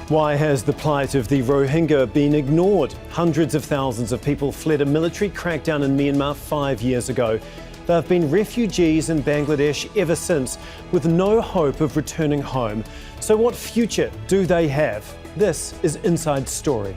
Why has the plight of the Rohingya been ignored? Hundreds of thousands of people fled a military crackdown in Myanmar 5 years ago. They've been refugees in Bangladesh ever since, with no hope of returning home. So what future do they have? This is Inside Story.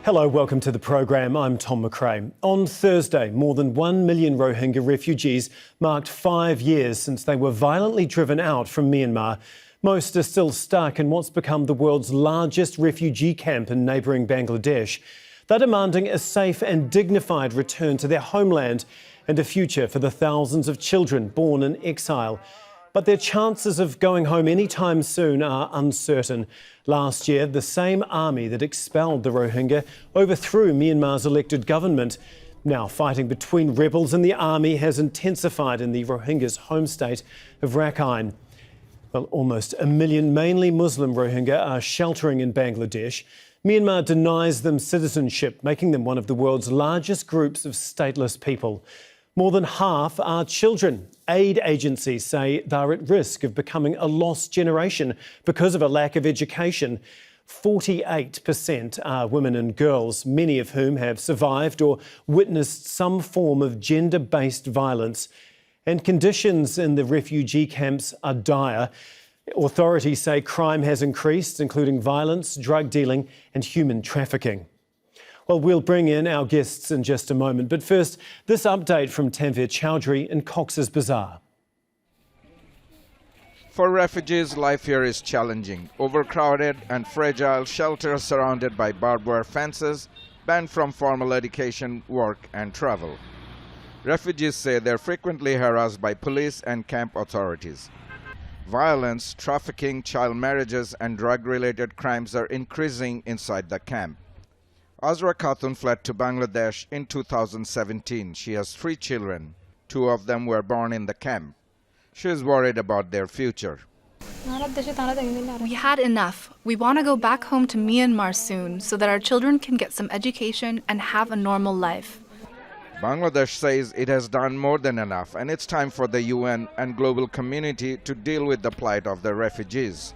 Hello, welcome to the program. I'm Tom Mcrae. On Thursday, more than 1 million Rohingya refugees marked 5 years since they were violently driven out from Myanmar. Most are still stuck in what's become the world's largest refugee camp in neighbouring Bangladesh. They're demanding a safe and dignified return to their homeland and a future for the thousands of children born in exile. But their chances of going home anytime soon are uncertain. Last year, the same army that expelled the Rohingya overthrew Myanmar's elected government. Now, fighting between rebels and the army has intensified in the Rohingyas' home state of Rakhine. Well, almost 1 million mainly Muslim Rohingya are sheltering in Bangladesh. Myanmar denies them citizenship, making them one of the world's largest groups of stateless people. More than half are children. Aid agencies say they're at risk of becoming a lost generation because of a lack of education. 48% are women and girls, many of whom have survived or witnessed some form of gender-based violence. And conditions in the refugee camps are dire. Authorities say crime has increased, including violence, drug dealing and human trafficking. Well, we'll bring in our guests in just a moment, but first, this update from Tanvir Chowdhury in Cox's Bazar. For refugees, life here is challenging. Overcrowded and fragile shelters surrounded by barbed wire fences, banned from formal education, work and travel. Refugees say they're frequently harassed by police and camp authorities. Violence, trafficking, child marriages and drug-related crimes are increasing inside the camp. Azra Khatun fled to Bangladesh in 2017. She has 3 children. 2 of them were born in the camp. She is worried about their future. We had enough. We want to go back home to Myanmar soon so that our children can get some education and have a normal life. Bangladesh says it has done more than enough, and it's time for the UN and global community to deal with the plight of the refugees.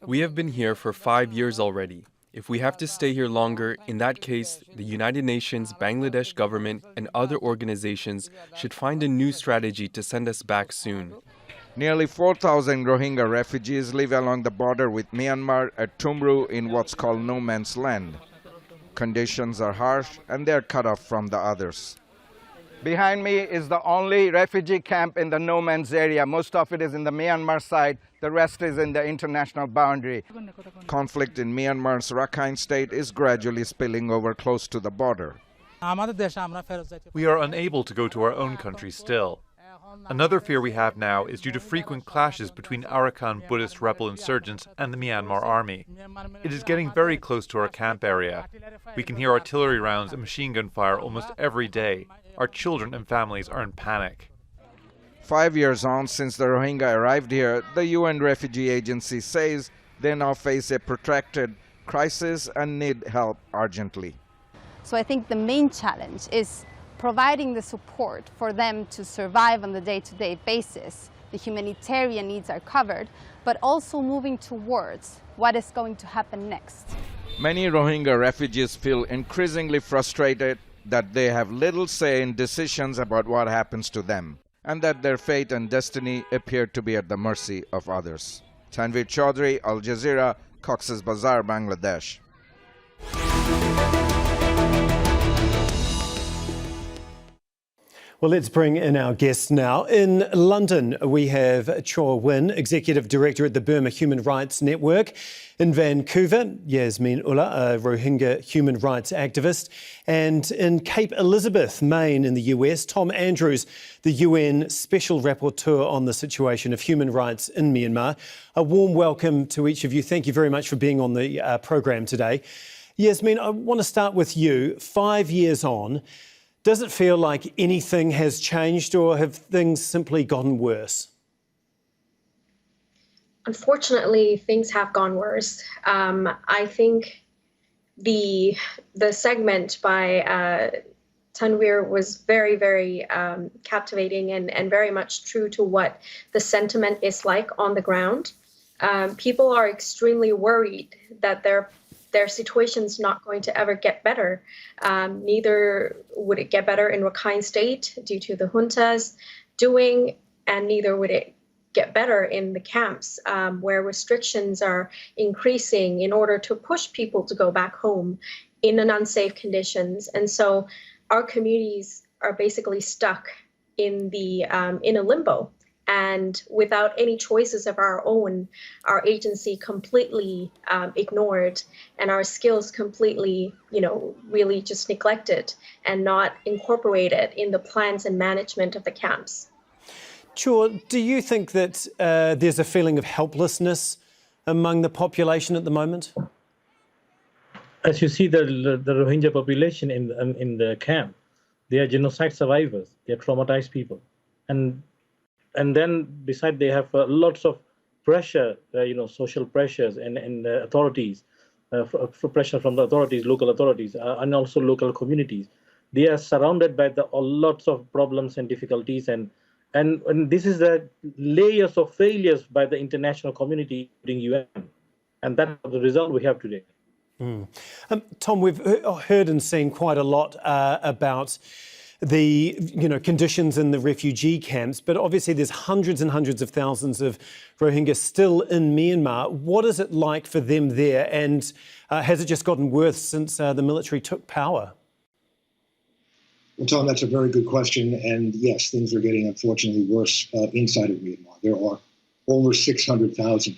We have been here for 5 years already. If we have to stay here longer, in that case, the United Nations, Bangladesh government and other organizations should find a new strategy to send us back soon. Nearly 4,000 Rohingya refugees live along the border with Myanmar at Tumru in what's called no man's land. Conditions are harsh and they're cut off from the others. Behind me is the only refugee camp in the no man's area. Most of it is in the Myanmar side. The rest is in the international boundary. Conflict in Myanmar's Rakhine state is gradually spilling over close to the border. We are unable to go to our own country still. Another fear we have now is due to frequent clashes between Arakan Buddhist rebel insurgents and the Myanmar army. It is getting very close to our camp area. We can hear artillery rounds and machine gun fire almost every day. Our children and families are in panic. 5 years on since the Rohingya arrived here, the UN Refugee Agency says they now face a protracted crisis and need help urgently. So I think the main challenge is providing the support for them to survive on the day-to-day basis. The humanitarian needs are covered, but also moving towards what is going to happen next. Many Rohingya refugees feel increasingly frustrated that they have little say in decisions about what happens to them, and that their fate and destiny appear to be at the mercy of others. Tanvir Chowdhury, Al Jazeera, Cox's Bazar, Bangladesh. Well, let's bring in our guests now. In London, we have Kyaw, Executive Director at the Burma Human Rights Network. In Vancouver, Yasmin, a Rohingya human rights activist. And in Cape Elizabeth, Maine in the US, Tom Andrews, the UN Special Rapporteur on the situation of human rights in Myanmar. A warm welcome to each of you. Thank you very much for being on the programme today. Yasmin, I want to start with you. 5 years on, does it feel like anything has changed or have things simply gotten worse? Unfortunately, things have gone worse. I think the segment by Tanvir was very, very captivating and very much true to what the sentiment is like on the ground. People are extremely worried that their situation's not going to ever get better. Neither would it get better in Rakhine State due to the junta's doing, and neither would it get better in the camps where restrictions are increasing in order to push people to go back home in an unsafe conditions. And so our communities are basically stuck in a limbo. And without any choices of our own, our agency completely ignored, and our skills completely, really just neglected and not incorporated in the plans and management of the camps. Kyaw, do you think that there's a feeling of helplessness among the population at the moment? As you see, the Rohingya population in the camp, they are genocide survivors. They are traumatized people, and then besides, they have lots of pressure, social pressures and authorities, for pressure from the authorities, local authorities, and also local communities. They are surrounded by lots of problems and difficulties, and this is the layers of failures by the international community, including UN, and that's the result we have today. Tom, we've heard and seen quite a lot about the conditions in the refugee camps, but obviously there's hundreds and hundreds of thousands of Rohingya still in Myanmar. What is it like for them there, and has it just gotten worse since the military took power? Well, Tom, that's a very good question, and yes, things are getting unfortunately worse inside of Myanmar. There are over 600,000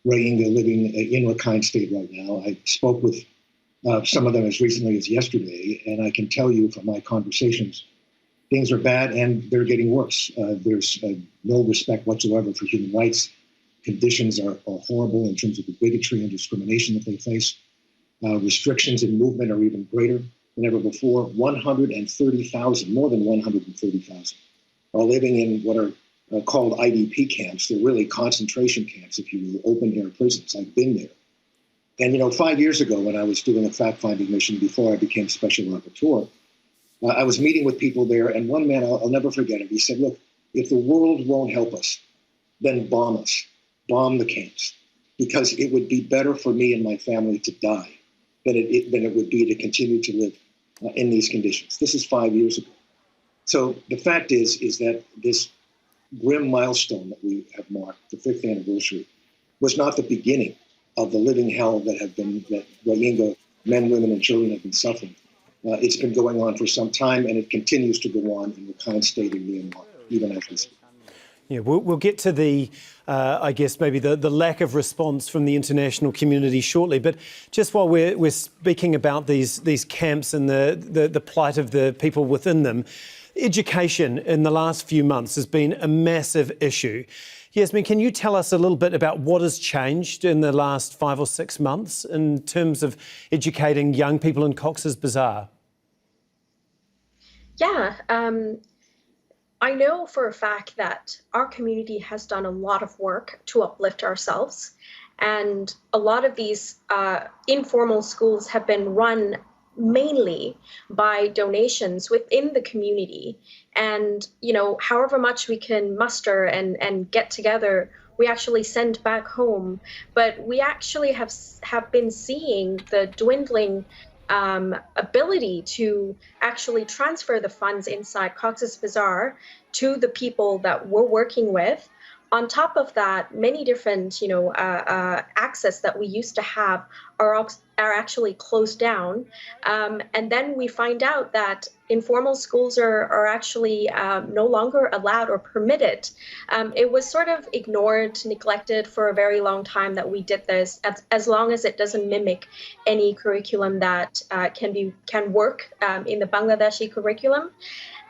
Rohingya living in Rakhine State right now. I spoke with some of them as recently as yesterday, and I can tell you from my conversations, things are bad and they're getting worse. There's no respect whatsoever for human rights. Conditions are horrible in terms of the bigotry and discrimination that they face. Restrictions in movement are even greater than ever before. 130,000, more than 130,000, are living in what are called IDP camps. They're really concentration camps, if you will, open-air prisons. I've been there. And, 5 years ago, when I was doing a fact-finding mission before I became Special Rapporteur, I was meeting with people there, and one man, I'll never forget it, he said, look, if the world won't help us, then bomb us, bomb the camps, because it would be better for me and my family to die than it would be to continue to live in these conditions. This is 5 years ago. So the fact is that this grim milestone that we have marked, the 5th anniversary, was not the beginning of the living hell that Rohingya men, women, and children have been suffering. It's been going on for some time, and it continues to go on in Rakhine State in Myanmar, even as we speak. Yeah, we'll get to the, I guess, maybe the lack of response from the international community shortly. But just while we're speaking about these camps and the plight of the people within them, education in the last few months has been a massive issue. Yasmin, can you tell us a little bit about what has changed in the last 5 or 6 months in terms of educating young people in Cox's Bazar? Yeah, I know for a fact that our community has done a lot of work to uplift ourselves. And a lot of these informal schools have been run mainly by donations within the community. And, however much we can muster and get together, we actually send back home. But we actually have been seeing the dwindling ability to actually transfer the funds inside Cox's Bazar to the people that we're working with. On top of that, many different, access that we used to have are actually closed down. And then we find out that informal schools are actually no longer allowed or permitted. It was sort of ignored, neglected for a very long time that we did this, as long as it doesn't mimic any curriculum that can work in the Bangladeshi curriculum.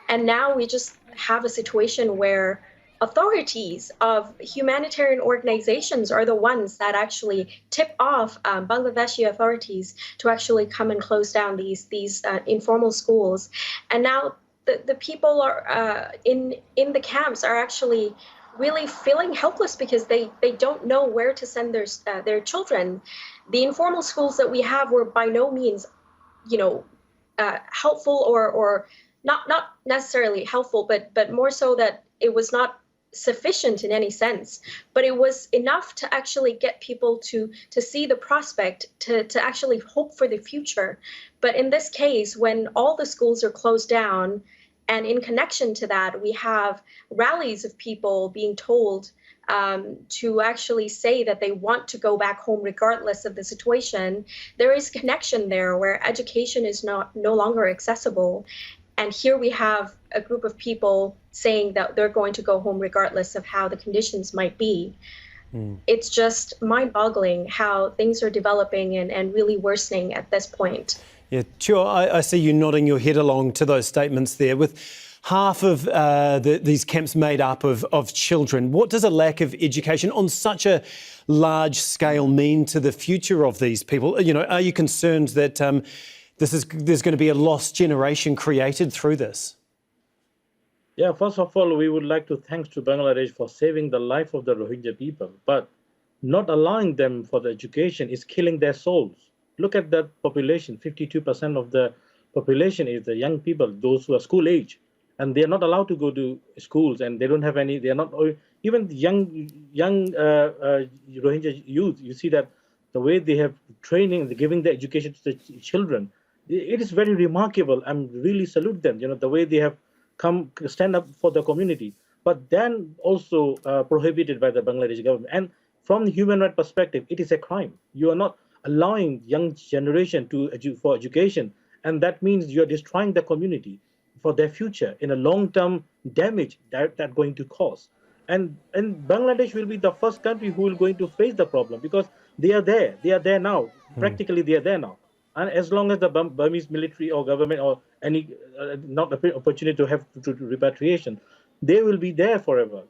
And now we just have a situation where authorities of humanitarian organizations are the ones that actually tip off Bangladeshi authorities to actually come and close down these informal schools. And now the people are in the camps are actually really feeling helpless because they don't know where to send their children. The informal schools that we have were by no means, helpful or not necessarily helpful, but more so that it was not sufficient in any sense, but it was enough to actually get people to see the prospect, to actually hope for the future. But in this case, when all the schools are closed down, and in connection to that, we have rallies of people being told to actually say that they want to go back home regardless of the situation, there is connection there where education is no longer accessible. And here we have a group of people saying that they're going to go home regardless of how the conditions might be. It's just mind-boggling how things are developing and really worsening at this point. Yeah, Kyaw, I see you nodding your head along to those statements there. With half of these camps made up of children, what does a lack of education on such a large scale mean to the future of these people? Are you concerned that there's going to be a lost generation created through this? Yeah, first of all, we would like to thanks to Bangladesh for saving the life of the Rohingya people, but not allowing them for the education is killing their souls. Look at that population. 52% of the population is the young people, those who are school age, and they are not allowed to go to schools, and they don't have any. They are not even young Rohingya youth. You see that the way they have training, giving the education to the children, it is very remarkable. I really salute them. The way they have come stand up for the community, but then also prohibited by the Bangladesh government. And from the human rights perspective, it is a crime. You are not allowing young generation for education, and that means you are destroying the community for their future in a long-term damage that going to cause. And Bangladesh will be the first country who will going to face the problem because they are there now. Practically they are there now. And as long as the Burmese military or government or any not opportunity to have to repatriation, they will be there forever.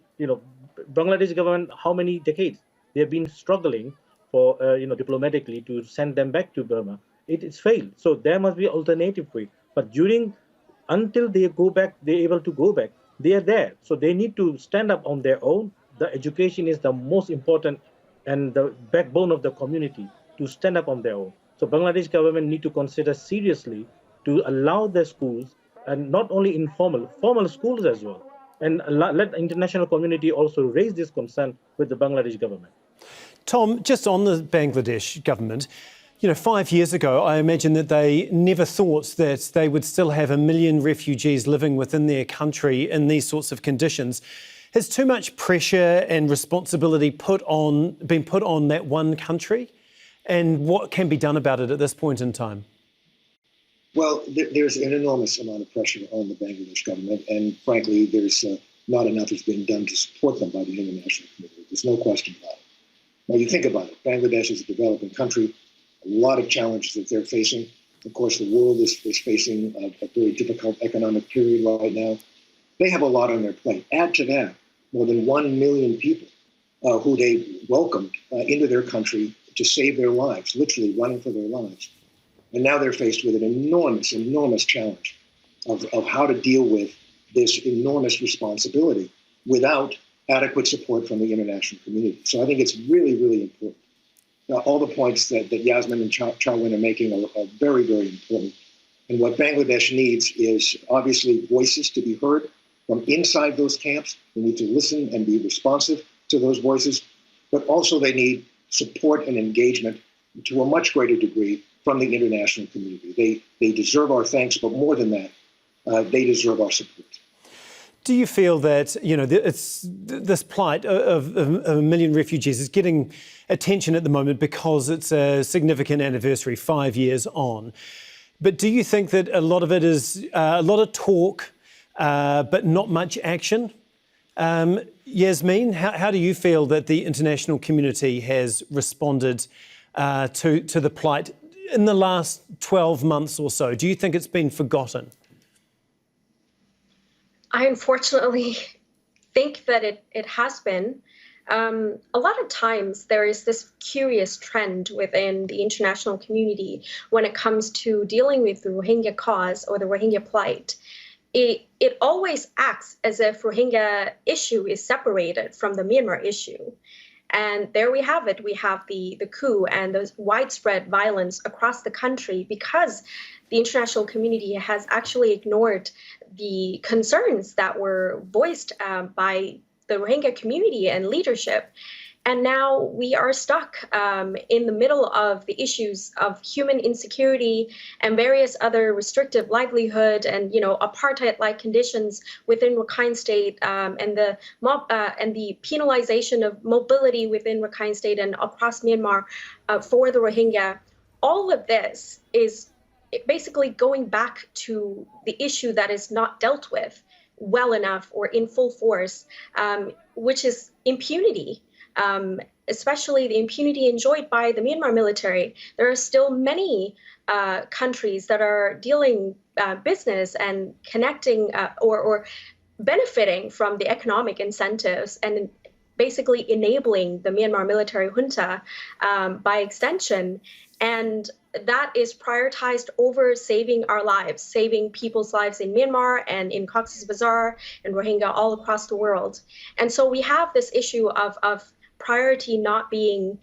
Bangladesh government, how many decades they have been struggling for diplomatically to send them back to Burma. It's failed. So there must be an alternative way. But until they go back, they're able to go back. They are there. So they need to stand up on their own. The education is the most important and the backbone of the community to stand up on their own. So Bangladesh government need to consider seriously to allow their schools, and not only formal schools as well, and let the international community also raise this concern with the Bangladesh government. Tom, just on the Bangladesh government, 5 years ago, I imagine that they never thought that they would still have 1 million refugees living within their country in these sorts of conditions. Has too much pressure and responsibility been put on that one country? And what can be done about it at this point in time? Well, there's an enormous amount of pressure on the Bangladesh government, and frankly, there's not enough is being done to support them by the international community. There's no question about it. Now, you think about it. Bangladesh is a developing country, a lot of challenges that they're facing. Of course, the world is facing a very difficult economic period right now. They have a lot on their plate. Add to that more than 1 million people who they welcomed into their country to save their lives, literally running for their lives. And now they're faced with an enormous, enormous challenge of how to deal with this enormous responsibility without adequate support from the international community. So I think it's really, really important. Now, all the points that Yasmin and Kyaw are making are very, very important. And what Bangladesh needs is obviously voices to be heard from inside those camps. They need to listen and be responsive to those voices, but also they need support and engagement to a much greater degree from the international community. They deserve our thanks, but more than that, they deserve our support. Do you feel that this plight of 1 million refugees is getting attention at the moment because it's a significant anniversary, 5 years on? But do you think that a lot of it is a lot of talk, but not much action? Yasmin, how do you feel that the international community has responded to the plight in the last 12 months or so? Do you think it's been forgotten? I unfortunately think that it has been. A lot of times there is this curious trend within the international community when it comes to dealing with the Rohingya cause or the Rohingya plight. it always acts as if Rohingya issue is separated from the Myanmar issue. And there we have it. We have the coup and the widespread violence across the country because the international community has actually ignored the concerns that were voiced by the Rohingya community and leadership. And now we are stuck in the middle of the issues of human insecurity and various other restrictive livelihood and, apartheid-like conditions within Rakhine State and the penalization of mobility within Rakhine State and across Myanmar for the Rohingya. All of this is basically going back to the issue that is not dealt with well enough or in full force, which is impunity. Especially the impunity enjoyed by the Myanmar military. There are still many countries that are dealing business and connecting or benefiting from the economic incentives and basically enabling the Myanmar military junta by extension. And that is prioritized over saving our lives, saving people's lives in Myanmar and in Cox's Bazar and Rohingya all across the world. And so we have this issue of priority not being,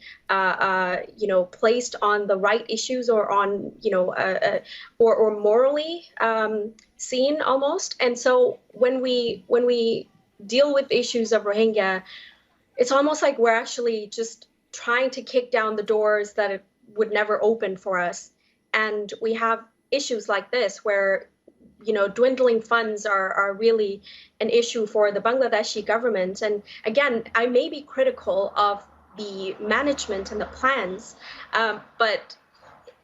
placed on the right issues or on, or morally seen almost. And so when we deal with issues of Rohingya, it's almost like we're actually just trying to kick down the doors that it would never open for us. And we have issues like this where dwindling funds are really an issue for the Bangladeshi government. And again, I may be critical of the management and the plans, but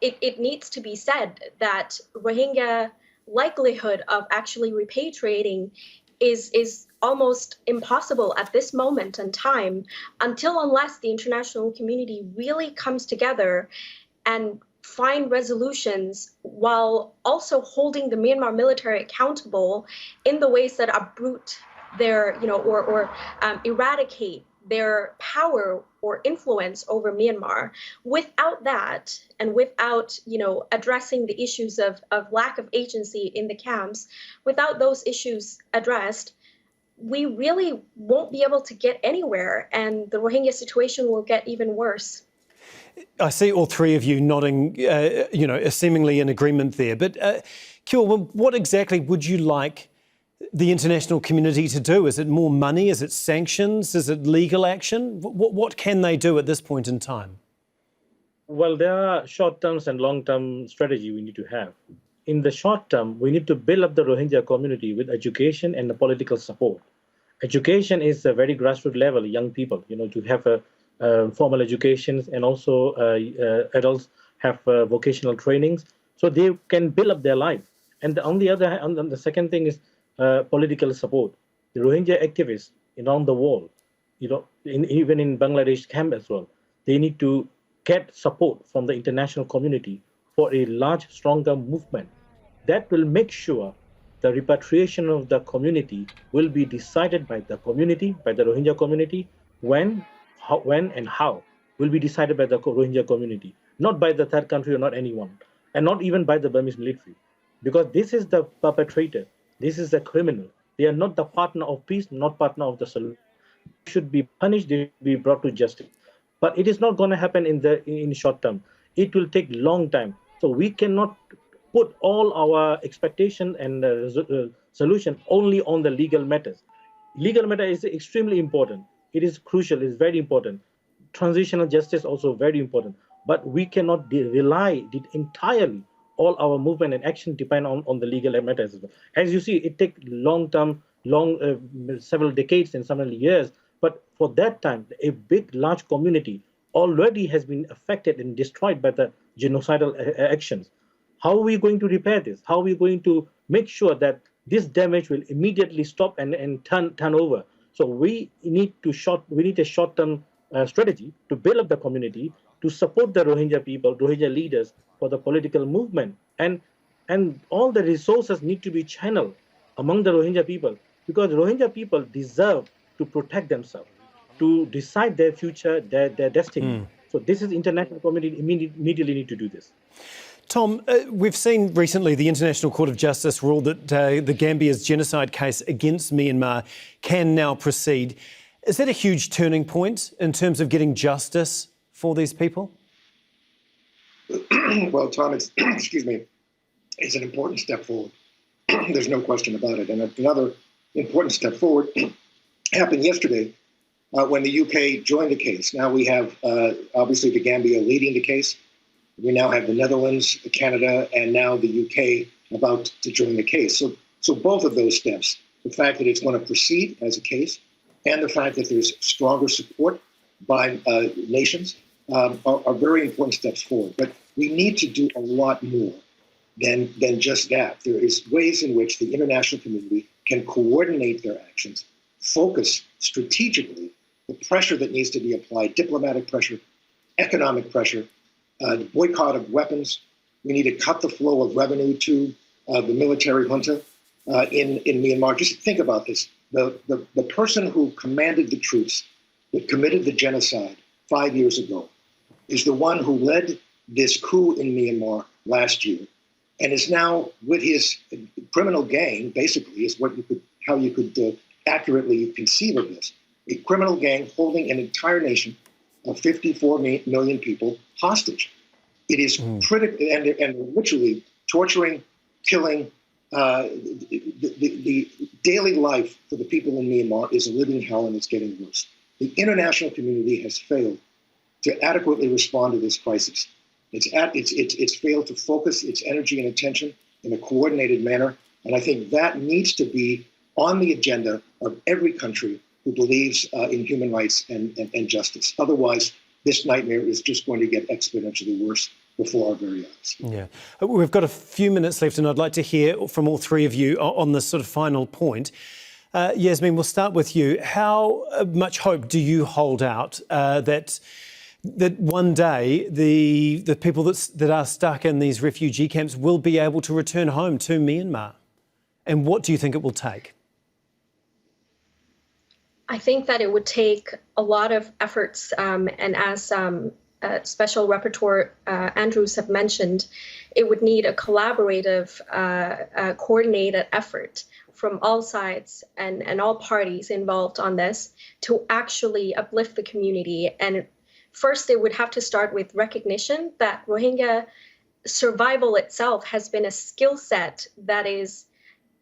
it needs to be said that Rohingya likelihood of actually repatriating is almost impossible at this moment in time unless the international community really comes together and find resolutions while also holding the Myanmar military accountable in the ways that uproot their, or eradicate their power or influence over Myanmar. Without that, and without, addressing the issues of lack of agency in the camps, without those issues addressed, we really won't be able to get anywhere, and the Rohingya situation will get even worse. I see all three of you nodding, seemingly in agreement there. But Kyaw, what exactly would you like the international community to do? Is it more money? Is it sanctions? Is it legal action? What can they do at this point in time? Well, there are short-term and long-term strategy we need to have. In the short term, we need to build up the Rohingya community with education and the political support. Education is a very grassroots level, young people, to have a formal education, and also adults have vocational trainings, so they can build up their life. And on the other hand, the second thing is political support. The Rohingya activists around the world, even in Bangladesh camp as well, they need to get support from the international community for a large, stronger movement that will make sure the repatriation of the community will be decided by the community, by the Rohingya community, when and how will be decided by the Rohingya community, not by the third country or not anyone, and not even by the Burmese military. Because this is the perpetrator, this is the criminal. They are not the partner of peace, not partner of the solution. They should be punished, they should be brought to justice. But it is not going to happen in short term. It will take long time. So we cannot put all our expectation and solution only on the legal matters. Legal matter is extremely important. It is crucial, it's very important. Transitional justice also very important. But we cannot rely entirely, all our movement and action depend on the legal matters. As you see, it takes several decades and several years. But for that time, a large community already has been affected and destroyed by the genocidal actions. How are we going to repair this? How are we going to make sure that this damage will immediately stop and turn over? So we need a short-term strategy to build up the community, to support the Rohingya people, Rohingya leaders for the political movement, and all the resources need to be channeled among the Rohingya people, because Rohingya people deserve to protect themselves, to decide their future, their destiny. So this is international community immediately need to do this. Tom, we've seen recently the International Court of Justice ruled that the Gambia's genocide case against Myanmar can now proceed. Is that a huge turning point in terms of getting justice for these people? Well, Tom, it's, excuse me, it's an important step forward. There's no question about it. And another important step forward happened yesterday when the UK joined the case. Now we have, obviously, the Gambia leading the case. We now have the Netherlands, Canada, and now the UK about to join the case. So both of those steps, the fact that it's going to proceed as a case and the fact that there's stronger support by nations are very important steps forward. But we need to do a lot more than just that. There is ways in which the international community can coordinate their actions, focus strategically the pressure that needs to be applied, diplomatic pressure, economic pressure, the boycott of weapons. We need to cut the flow of revenue to the military junta in Myanmar. Just think about this. The person who commanded the troops that committed the genocide 5 years ago is the one who led this coup in Myanmar last year and is now with his criminal gang, basically, is how you could accurately conceive of this. A criminal gang holding an entire nation of 54 million people hostage. It is critical, and literally torturing, killing. The daily life for the people in Myanmar is a living hell, and it's getting worse. The international community has failed to adequately respond to this crisis. It's failed to focus its energy and attention in a coordinated manner, and I think that needs to be on the agenda of every country who believes in human rights and justice. Otherwise, this nightmare is just going to get exponentially worse before our very eyes. Yeah. We've got a few minutes left, and I'd like to hear from all three of you on this sort of final point. Yasmin, we'll start with you. How much hope do you hold out that one day the people that are stuck in these refugee camps will be able to return home to Myanmar? And what do you think it will take? I think that it would take a lot of efforts, and as Special Rapporteur Andrews have mentioned, it would need a collaborative, coordinated effort from all sides and all parties involved on this to actually uplift the community. And first, it would have to start with recognition that Rohingya survival itself has been a skill set that is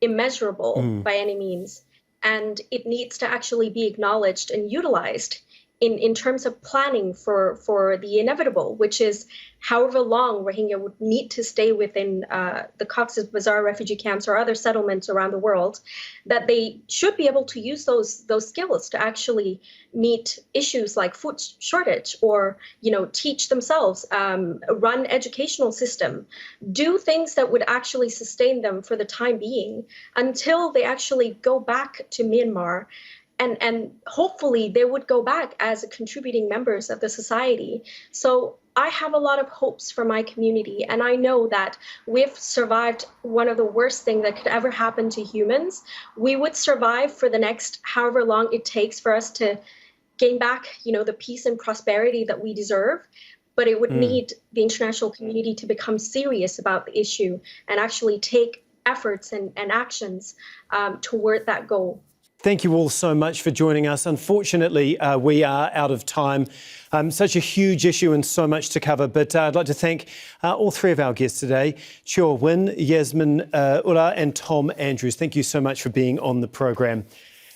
immeasurable by any means. And it needs to actually be acknowledged and utilized in terms of planning for the inevitable, which is however long Rohingya would need to stay within the Cox's Bazar refugee camps or other settlements around the world, that they should be able to use those skills to actually meet issues like food shortage, or teach themselves, run educational system, do things that would actually sustain them for the time being until they actually go back to Myanmar. And hopefully they would go back as contributing members of the society. So I have a lot of hopes for my community. And I know that we've survived one of the worst things that could ever happen to humans. We would survive for the next however long it takes for us to gain back, the peace and prosperity that we deserve. But it would need the international community to become serious about the issue and actually take efforts and actions toward that goal. Thank you all so much for joining us. Unfortunately, we are out of time. Such a huge issue and so much to cover. But I'd like to thank all three of our guests today, Kyaw, Yasmin, Ullah and Tom Andrews. Thank you so much for being on the program.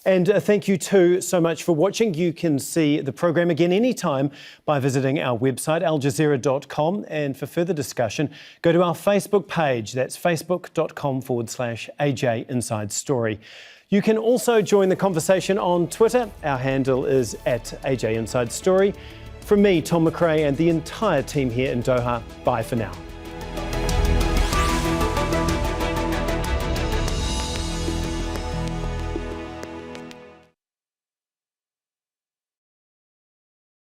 And thank you too so much for watching. You can see the program again anytime by visiting our website, aljazeera.com. And for further discussion, go to our Facebook page. That's facebook.com/AJ Inside Story. You can also join the conversation on Twitter. Our handle is @AJ Inside Story. From me, Tom Mcrae, and the entire team here in Doha, bye for now.